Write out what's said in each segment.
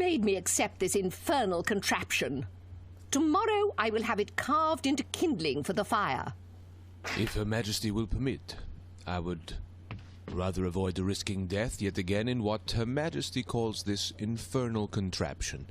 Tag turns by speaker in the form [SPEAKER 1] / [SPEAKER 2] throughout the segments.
[SPEAKER 1] made me accept this infernal contraption. Tomorrow I will have it carved into kindling for the fire.
[SPEAKER 2] If Her Majesty will permit, I would rather avoid risking death yet again in what Her Majesty calls this infernal contraption.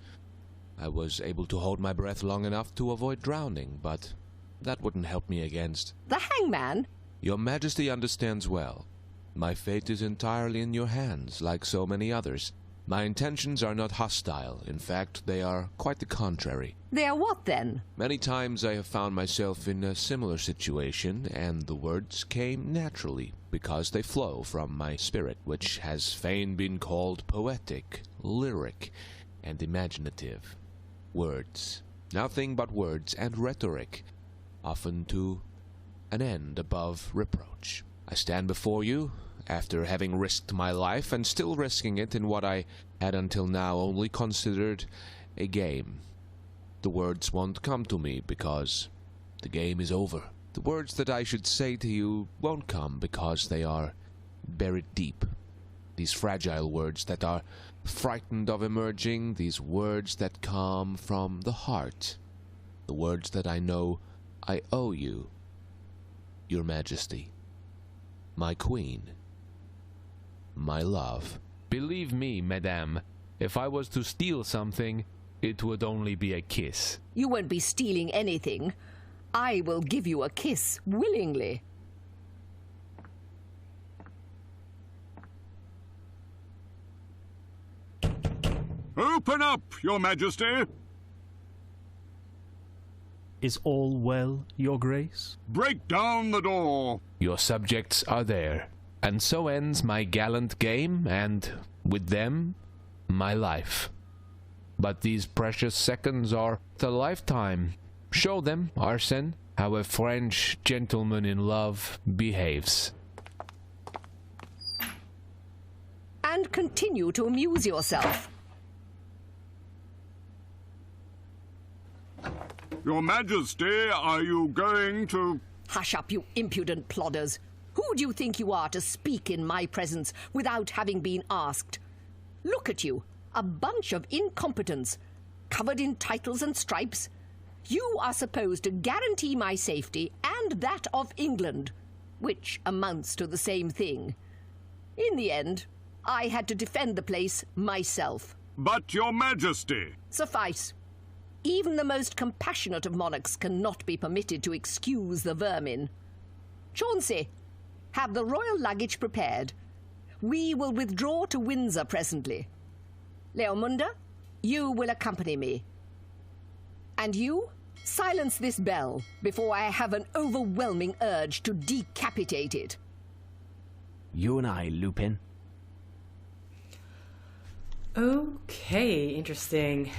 [SPEAKER 2] I was able to hold my breath long enough to avoid drowning, but that wouldn't help me against...
[SPEAKER 1] The hangman?
[SPEAKER 2] Your Majesty understands well. My fate is entirely in your hands, like so many others. My intentions are not hostile. In fact, they are quite the contrary.
[SPEAKER 1] They are what, then?
[SPEAKER 2] Many times I have found myself in a similar situation, and the words came naturally, because they flow from my spirit, which has fain been called poetic, lyric, and imaginative. Words. Nothing but words and rhetoric, often to an end above reproach. I stand before you, after having risked my life, and still risking it in what I had until now only considered a game. The words won't come to me, because the game is over. The words that I should say to you won't come, because they are buried deep. These fragile words that are frightened of emerging, these words that come from the heart. The words that I know I owe you, Your Majesty, my Queen, my love.
[SPEAKER 3] Believe me, madame, if I was to steal something, it would only be a kiss.
[SPEAKER 1] You won't be stealing anything. I will give you a kiss willingly.
[SPEAKER 4] Open up, Your Majesty!
[SPEAKER 5] Is all well, Your Grace?
[SPEAKER 4] Break down the door!
[SPEAKER 3] Your subjects are there, and so ends my gallant game, and, with them, my life. But these precious seconds are the lifetime. Show them, Arsène, how a French gentleman in love behaves.
[SPEAKER 1] And continue to amuse yourself.
[SPEAKER 4] Your Majesty, are you going to...
[SPEAKER 1] Hush up, you impudent plodders. Who do you think you are to speak in my presence without having been asked? Look at you, a bunch of incompetents, covered in titles and stripes. You are supposed to guarantee my safety and that of England, which amounts to the same thing. In the end, I had to defend the place myself.
[SPEAKER 4] But, Your Majesty...
[SPEAKER 1] Suffice. Even the most compassionate of monarchs cannot be permitted to excuse the vermin. Chauncey, have the royal luggage prepared. We will withdraw to Windsor presently. Leomunda, you will accompany me. And you, silence this bell before I have an overwhelming urge to decapitate it.
[SPEAKER 6] You and I, Lupin.
[SPEAKER 7] Okay, interesting.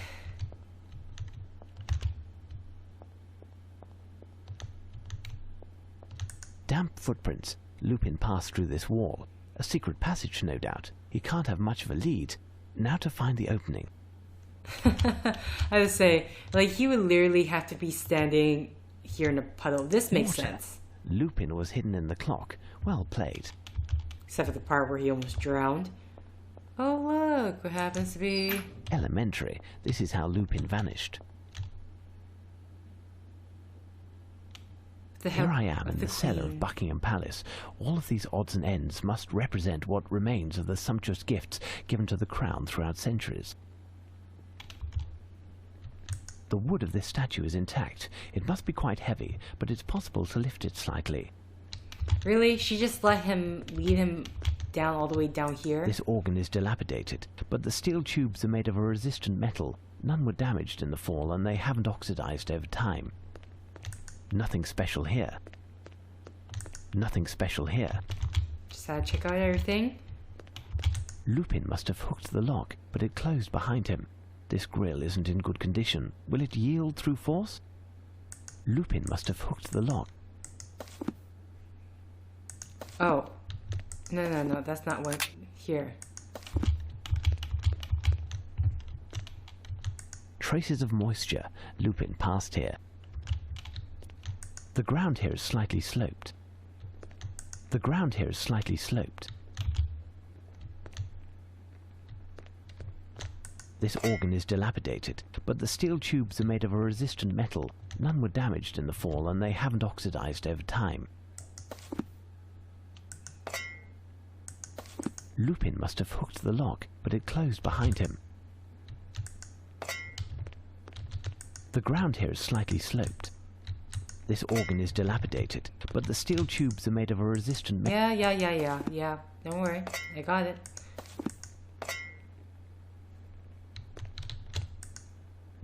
[SPEAKER 6] Damp footprints. Lupin passed through this wall. A secret passage, no doubt. He can't have much of a lead. Now to find the opening.
[SPEAKER 7] I would say, like, he would literally have to be standing here in a puddle. This makes sense.
[SPEAKER 6] Lupin was hidden in the clock. Well played.
[SPEAKER 7] Except for the part where he almost drowned. Oh, look, what happens to be...
[SPEAKER 6] Elementary. This is how Lupin vanished. Here I am in the cellar of Buckingham Palace. All of these odds and ends must represent what remains of the sumptuous gifts given to the crown throughout centuries. The wood of this statue is intact. It must be quite heavy, but it's possible to lift it slightly.
[SPEAKER 7] Really? She just lead him down all the way down here?
[SPEAKER 6] This organ is dilapidated, but the steel tubes are made of a resistant metal. None were damaged in the fall, and they haven't oxidized over time. Nothing special here. Nothing special here.
[SPEAKER 7] Just had to check out everything.
[SPEAKER 6] Lupin must have hooked the lock, but it closed behind him. This grill isn't in good condition. Will it yield through force? Lupin must have hooked the lock.
[SPEAKER 7] Oh. No, that's not what... Here.
[SPEAKER 6] Traces of moisture. Lupin passed here. The ground here is slightly sloped. The ground here is slightly sloped. This organ is dilapidated, but the steel tubes are made of a resistant metal. None were damaged in the fall, and they haven't oxidized over time. Lupin must have hooked the lock, but it closed behind him. The ground here is slightly sloped. This organ is dilapidated, but the steel tubes are made of a resistant metal.
[SPEAKER 7] Yeah. Don't worry. I got it.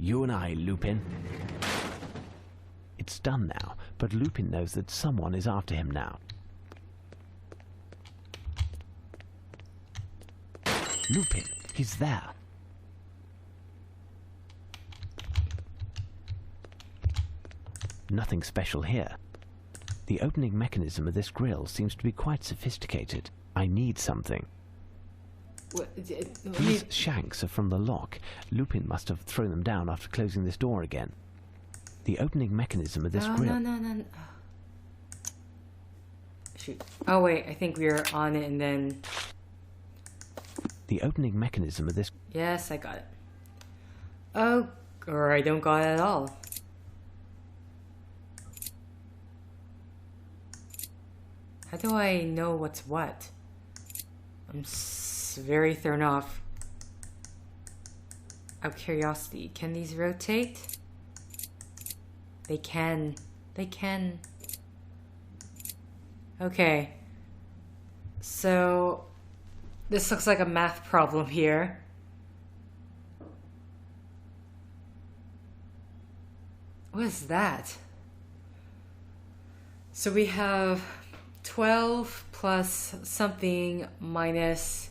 [SPEAKER 6] You and I, Lupin. It's done now, but Lupin knows that someone is after him now. Lupin, he's there. Nothing special here. The opening mechanism of this grill seems to be quite sophisticated. I need something. These shanks are from the lock. Lupin must have thrown them down after closing this door again. The opening mechanism of this grill...
[SPEAKER 7] No. Shoot. Oh wait, I think we were on it and then...
[SPEAKER 6] The opening mechanism of this...
[SPEAKER 7] Yes, I got it. Oh, or I don't got it at all. How do I know what's what? I'm very thrown off. Out of curiosity, can these rotate? They can. They can. Okay. So, this looks like a math problem here. What is that? So we have 12 plus something minus...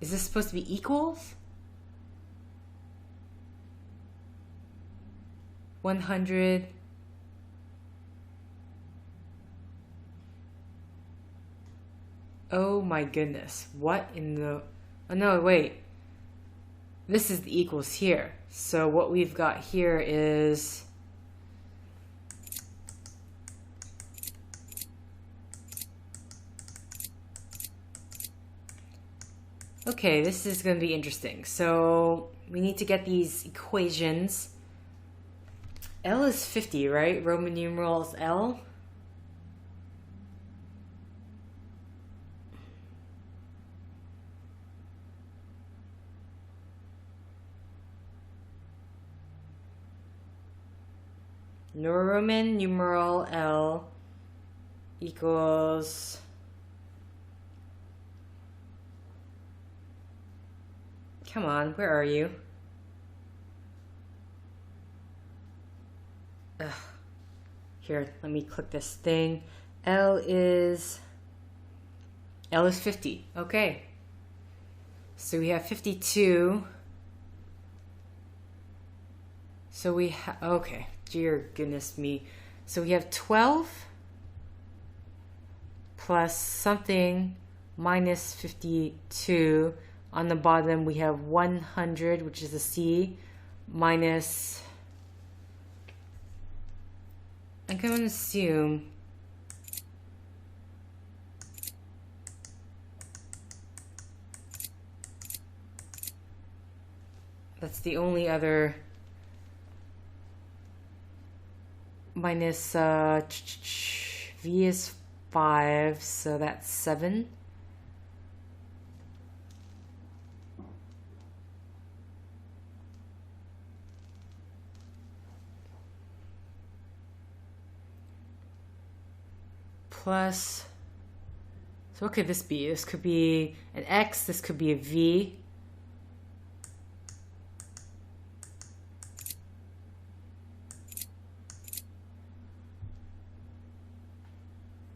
[SPEAKER 7] Is this supposed to be equals? 100... Oh my goodness. What in the... Oh no, wait. This is the equals here. So what we've got here is... Okay, this is going to be interesting. So we need to get these equations. L is 50, right? Roman numerals L. Roman numeral L equals... Come on, where are you? Ugh. Here, let me click this thing. L is 50. Okay. So we have 52. So we have... Okay. Dear goodness me. So we have 12 plus something minus 52. On the bottom, we have 100, which is a C, minus... I'm going to assume... That's the only other... Minus, V is 5, so that's 7. Plus, so what could this be? This could be an X, this could be a V.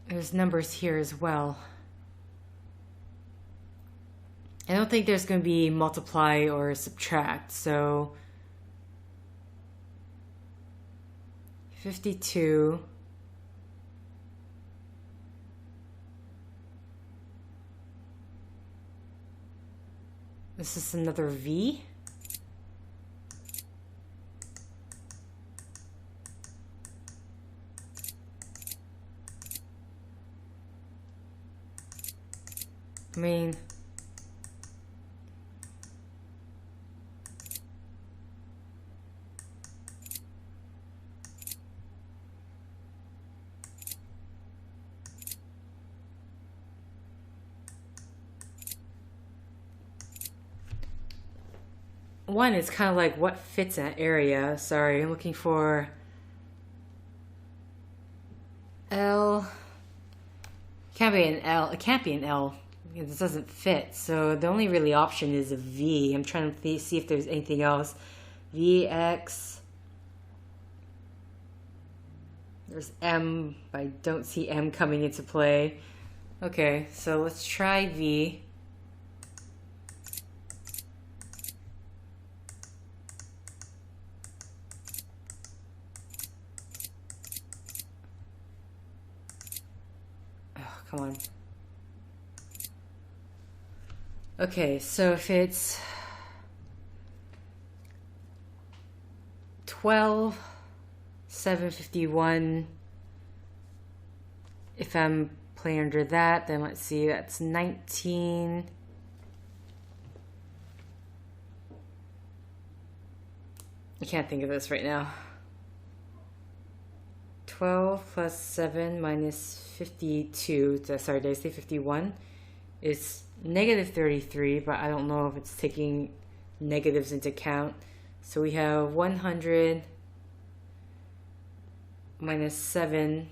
[SPEAKER 7] There's numbers here as well. I don't think there's going to be multiply or subtract, so 52. This is another V. I mean, one, it's kind of like what fits that area. Sorry, I'm looking for L. Can't be an L. It can't be an L. This doesn't fit. So the only really option is a V. I'm trying to see if there's anything else. VX. There's M, but I don't see M coming into play. Okay, so let's try V. Oh, come on. Okay, so if it's 12, 751, if I'm playing under that, then let's see, that's 19. I can't think of this right now. 12 plus 7 minus 52, sorry, did I say 51? Is negative 33, but I don't know if it's taking negatives into account. So we have 100 minus 7,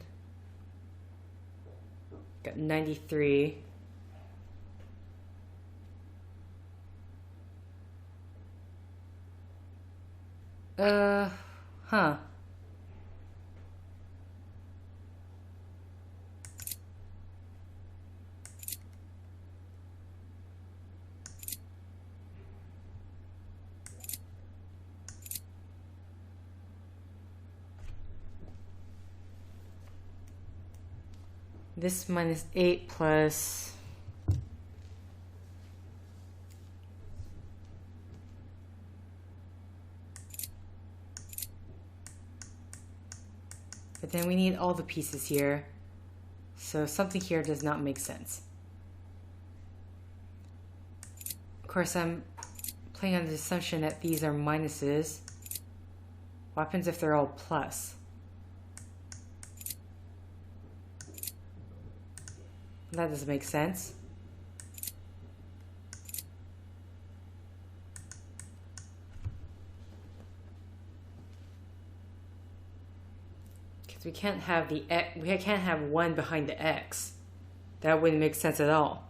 [SPEAKER 7] got 93. Huh. This minus 8 plus... But then we need all the pieces here. So something here does not make sense. Of course, I'm playing on the assumption that these are minuses. What happens if they're all plus? That doesn't make sense. Because we can't have the X, we can't have 1 behind the X. That wouldn't make sense at all.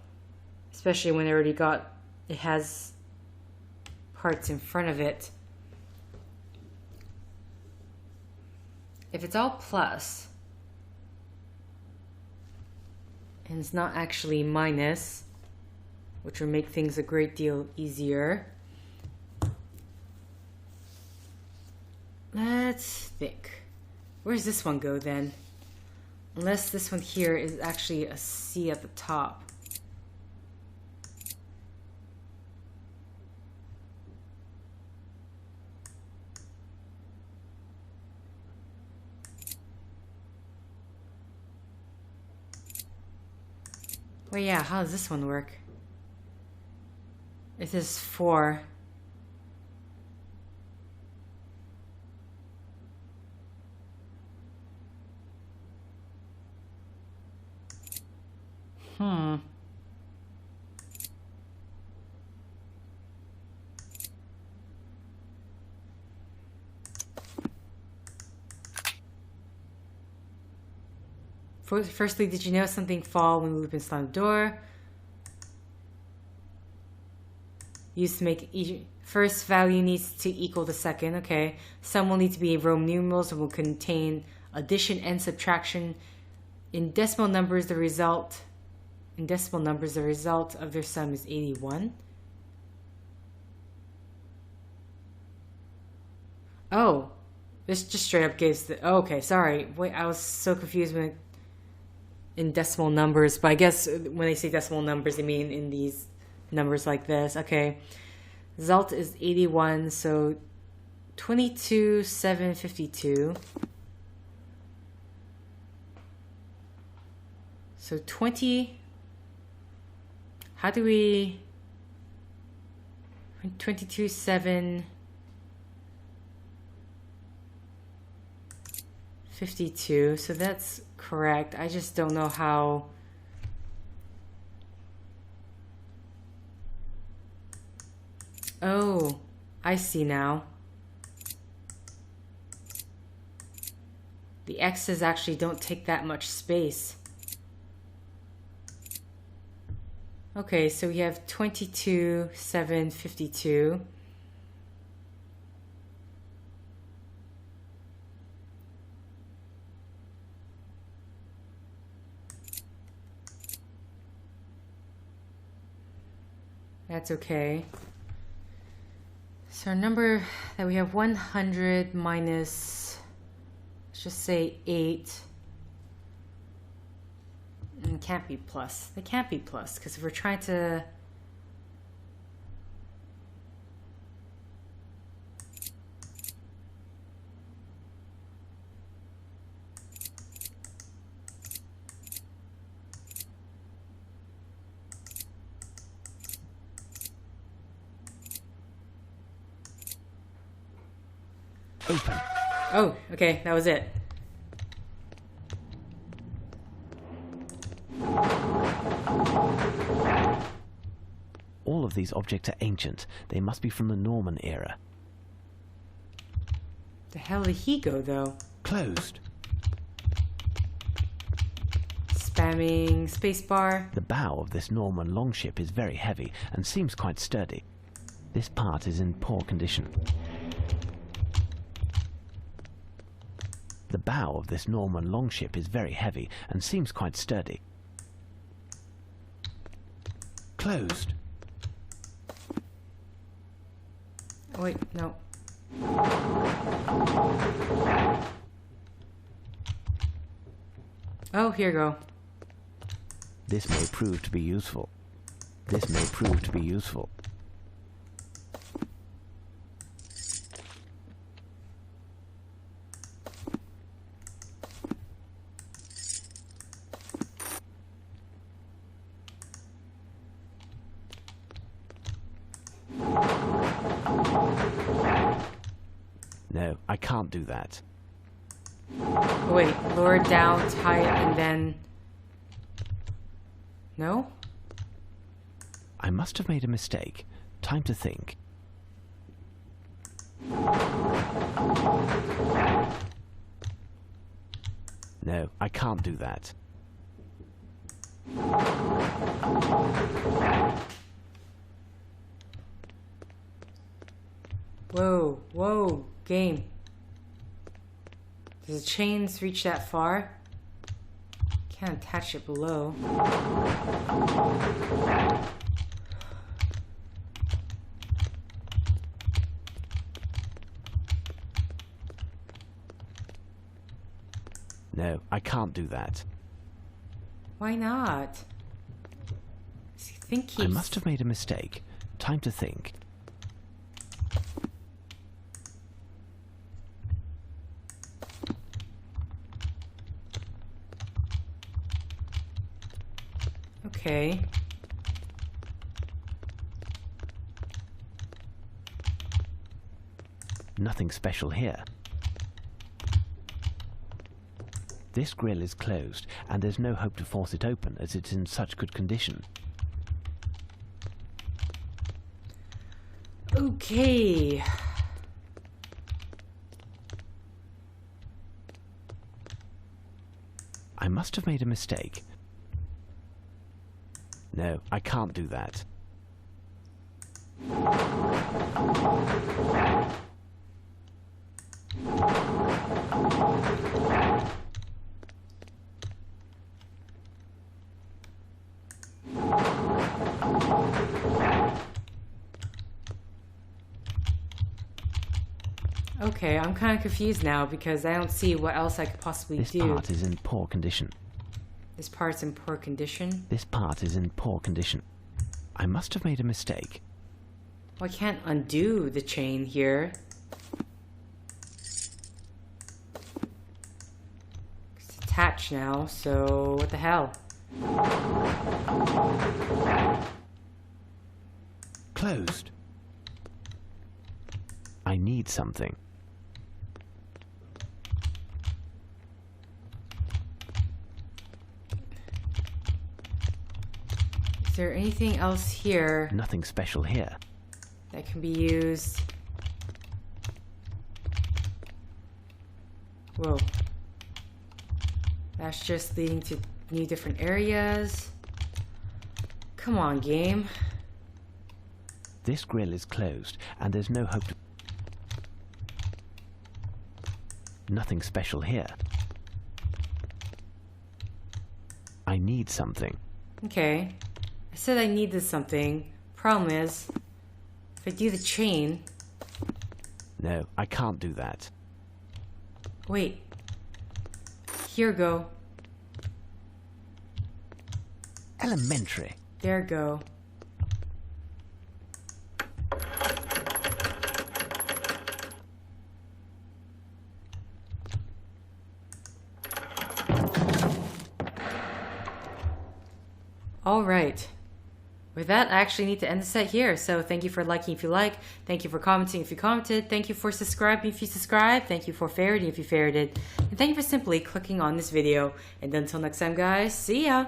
[SPEAKER 7] Especially when it already got, it has parts in front of it. If it's all plus, and it's not actually minus, which will make things a great deal easier. Let's think. Where does this one go then? Unless this one here is actually a C at the top. Well, yeah, how does this one work? It is 4. Firstly, did you know something fall when Lupin slammed the door? Used to make each first value needs to equal the second. Okay. Some will need to be Roman numerals and will contain addition and subtraction. In decimal numbers, the result of their sum is 81. Oh, this just straight up gives the. Oh, okay, sorry. Wait, I was so confused when in decimal numbers, but I guess when they say decimal numbers, they mean in these numbers like this. Okay. Result is 81, so 22,752. So 20. How do we 22,752. So that's correct. I just don't know how. Oh, I see now. The X's actually don't take that much space. Okay, so we have 22, 7, 52. That's okay. So our number that we have 100 minus, let's just say 8. It can't be plus. They can't be plus because if we're trying to...
[SPEAKER 6] Open.
[SPEAKER 7] Oh, okay, that was it.
[SPEAKER 6] All of these objects are ancient. They must be from the Norman era.
[SPEAKER 7] The hell did he go, though?
[SPEAKER 6] Closed.
[SPEAKER 7] Spamming spacebar.
[SPEAKER 6] The bow of this Norman longship is very heavy and seems quite sturdy. This part is in poor condition. The bow of this Norman longship is very heavy and seems quite sturdy. Closed.
[SPEAKER 7] Oh, wait, no. Oh, here you go.
[SPEAKER 6] This may prove to be useful. This may prove to be useful. No, I can't do that.
[SPEAKER 7] Oh, wait, lower down, tie it, and then... No?
[SPEAKER 6] I must have made a mistake. Time to think. No, I can't do that.
[SPEAKER 7] Whoa, whoa, game. Does the chains reach that far? Can't attach it below.
[SPEAKER 6] No, I can't do that.
[SPEAKER 7] Why not? I think he's...
[SPEAKER 6] I must have made a mistake. Time to think.
[SPEAKER 7] Okay.
[SPEAKER 6] Nothing special here. This grill is closed, and there's no hope to force it open as it's in such good condition.
[SPEAKER 7] Okay.
[SPEAKER 6] I must have made a mistake. No, I can't do that.
[SPEAKER 7] Okay, I'm kind of confused now because I don't see what else I could possibly
[SPEAKER 6] This
[SPEAKER 7] do.
[SPEAKER 6] part is in poor condition.
[SPEAKER 7] This part's in poor condition.
[SPEAKER 6] This part is in poor condition. I must have made a mistake.
[SPEAKER 7] Well, I can't undo the chain here. It's attached now, so what the hell?
[SPEAKER 6] Closed. I need something.
[SPEAKER 7] Is there anything else here
[SPEAKER 6] Nothing special here.
[SPEAKER 7] that can be used? Whoa. That's just leading to new different areas. Come on, game.
[SPEAKER 6] This grill is closed, and there's no hope to... Nothing special here. I need something.
[SPEAKER 7] Okay. I said I needed something. Problem is, if I do the chain...
[SPEAKER 6] No, I can't do that.
[SPEAKER 7] Wait. Here go.
[SPEAKER 6] Elementary.
[SPEAKER 7] There go. Alright. With that, I actually need to end the set here. So thank you for liking if you like. Thank you for commenting if you commented. Thank you for subscribing if you subscribed. Thank you for ferreting if you ferreted. And thank you for simply clicking on this video. And until next time, guys, see ya!